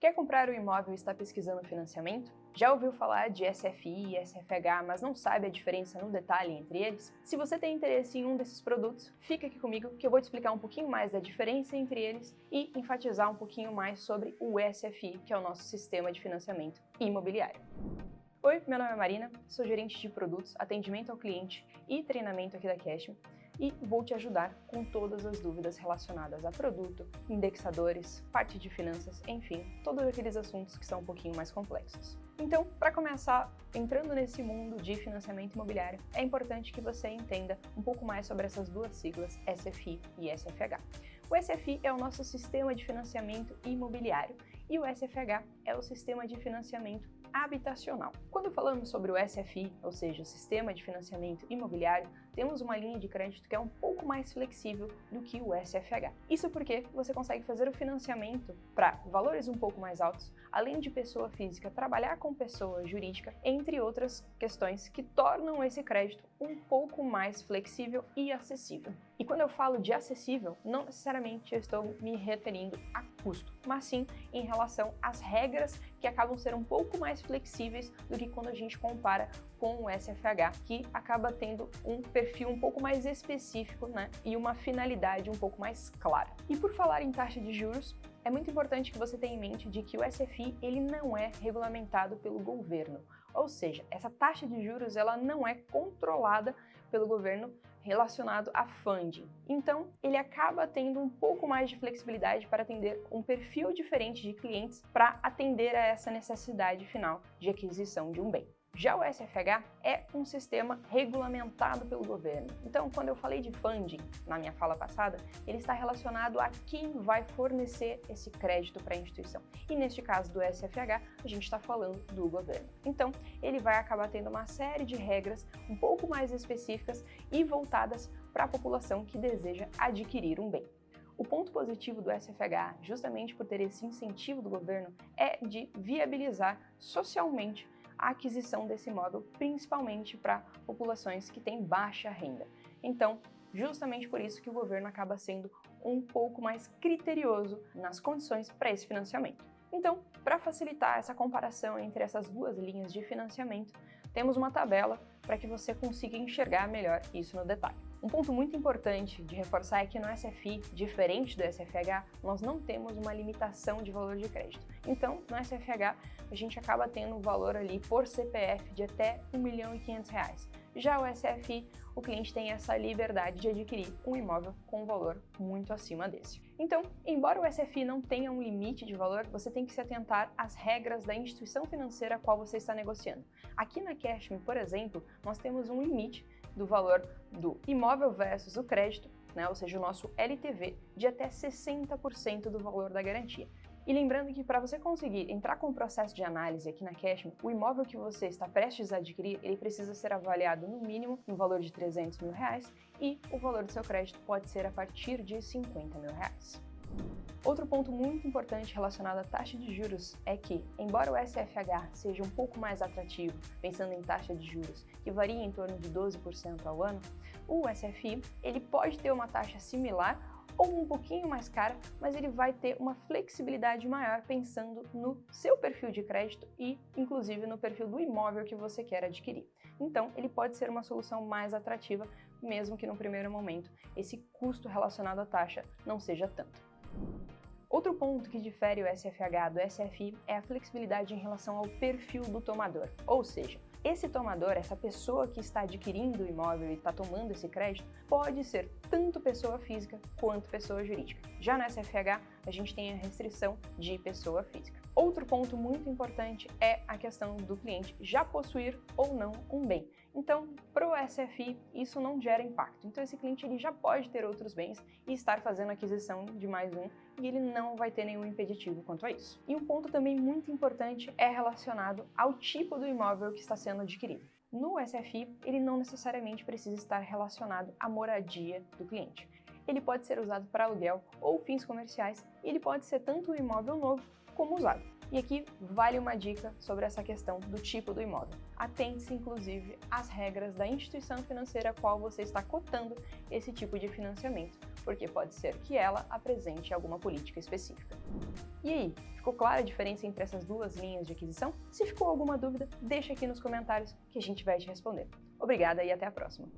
Quer comprar um imóvel e está pesquisando financiamento? Já ouviu falar de SFI e SFH, mas não sabe a diferença no detalhe entre eles? Se você tem interesse em um desses produtos, fica aqui comigo que eu vou te explicar um pouquinho mais da diferença entre eles e enfatizar um pouquinho mais sobre o SFI, que é o nosso sistema de financiamento imobiliário. Oi, meu nome é Marina, sou gerente de produtos, atendimento ao cliente e treinamento aqui da Cashme e vou te ajudar com todas as dúvidas relacionadas a produto, indexadores, parte de finanças, enfim, todos aqueles assuntos que são um pouquinho mais complexos. Então, para começar, entrando nesse mundo de financiamento imobiliário, é importante que você entenda um pouco mais sobre essas duas siglas, SFI e SFH. O SFI é o nosso sistema de financiamento imobiliário e o SFH é o sistema de financiamento habitacional. Quando falamos sobre o SFI, ou seja, o sistema de financiamento imobiliário, temos uma linha de crédito que é um pouco mais flexível do que o SFH. Isso porque você consegue fazer o financiamento para valores um pouco mais altos, além de pessoa física trabalhar com pessoa jurídica, entre outras questões que tornam esse crédito um pouco mais flexível e acessível. E quando eu falo de acessível, não necessariamente eu estou me referindo a custo, mas sim em relação às regras que acabam ser um pouco mais flexíveis do que quando a gente compara com o SFH, que acaba tendo um perfil um pouco mais específico, né, e uma finalidade um pouco mais clara. E por falar em taxa de juros, é muito importante que você tenha em mente de que o SFI ele não é regulamentado pelo governo, ou seja, essa taxa de juros ela não é controlada pelo governo relacionado a funding. Então, ele acaba tendo um pouco mais de flexibilidade para atender um perfil diferente de clientes para atender a essa necessidade final de aquisição de um bem. Já o SFH é um sistema regulamentado pelo governo. Então, quando eu falei de funding na minha fala passada, ele está relacionado a quem vai fornecer esse crédito para a instituição. E neste caso do SFH, a gente está falando do governo. Então, ele vai acabar tendo uma série de regras um pouco mais específicas e voltadas para a população que deseja adquirir um bem. O ponto positivo do SFH, justamente por ter esse incentivo do governo, é de viabilizar socialmente a aquisição desse imóvel, principalmente para populações que têm baixa renda. Então, justamente por isso que o governo acaba sendo um pouco mais criterioso nas condições para esse financiamento. Então, para facilitar essa comparação entre essas duas linhas de financiamento, temos uma tabela para que você consiga enxergar melhor isso no detalhe. Um ponto muito importante de reforçar é que no SFI, diferente do SFH, nós não temos uma limitação de valor de crédito. Então, no SFH, a gente acaba tendo um valor ali por CPF de até R$ 1.500.000. Já o SFI, o cliente tem essa liberdade de adquirir um imóvel com um valor muito acima desse. Então, embora o SFI não tenha um limite de valor, você tem que se atentar às regras da instituição financeira a qual você está negociando. Aqui na Cashme, por exemplo, nós temos um limite do valor do imóvel versus o crédito, né, ou seja, o nosso LTV, de até 60% do valor da garantia. E lembrando que para você conseguir entrar com o processo de análise aqui na Cashme, o imóvel que você está prestes a adquirir, ele precisa ser avaliado no mínimo no valor de R$ 300 mil e o valor do seu crédito pode ser a partir de R$ 50 mil. Outro ponto muito importante relacionado à taxa de juros é que, embora o SFH seja um pouco mais atrativo, pensando em taxa de juros, que varia em torno de 12% ao ano, o SFI ele pode ter uma taxa similar ou um pouquinho mais cara, mas ele vai ter uma flexibilidade maior pensando no seu perfil de crédito e, inclusive, no perfil do imóvel que você quer adquirir. Então, ele pode ser uma solução mais atrativa, mesmo que no primeiro momento esse custo relacionado à taxa não seja tanto. Outro ponto que difere o SFH do SFI é a flexibilidade em relação ao perfil do tomador, ou seja, esse tomador, essa pessoa que está adquirindo o imóvel e está tomando esse crédito, pode ser tanto pessoa física quanto pessoa jurídica. Já no SFH, a gente tem a restrição de pessoa física. Outro ponto muito importante é a questão do cliente já possuir ou não um bem. Então, para o SFI, isso não gera impacto. Então, esse cliente ele já pode ter outros bens e estar fazendo aquisição de mais um e ele não vai ter nenhum impeditivo quanto a isso. E um ponto também muito importante é relacionado ao tipo do imóvel que está sendo adquirido. No SFI, ele não necessariamente precisa estar relacionado à moradia do cliente. Ele pode ser usado para aluguel ou fins comerciais e ele pode ser tanto um imóvel novo como usado. E aqui vale uma dica sobre essa questão do tipo do imóvel. Atente-se, inclusive, às regras da instituição financeira a qual você está cotando esse tipo de financiamento, porque pode ser que ela apresente alguma política específica. E aí, ficou clara a diferença entre essas duas linhas de aquisição? Se ficou alguma dúvida, deixa aqui nos comentários que a gente vai te responder. Obrigada e até a próxima!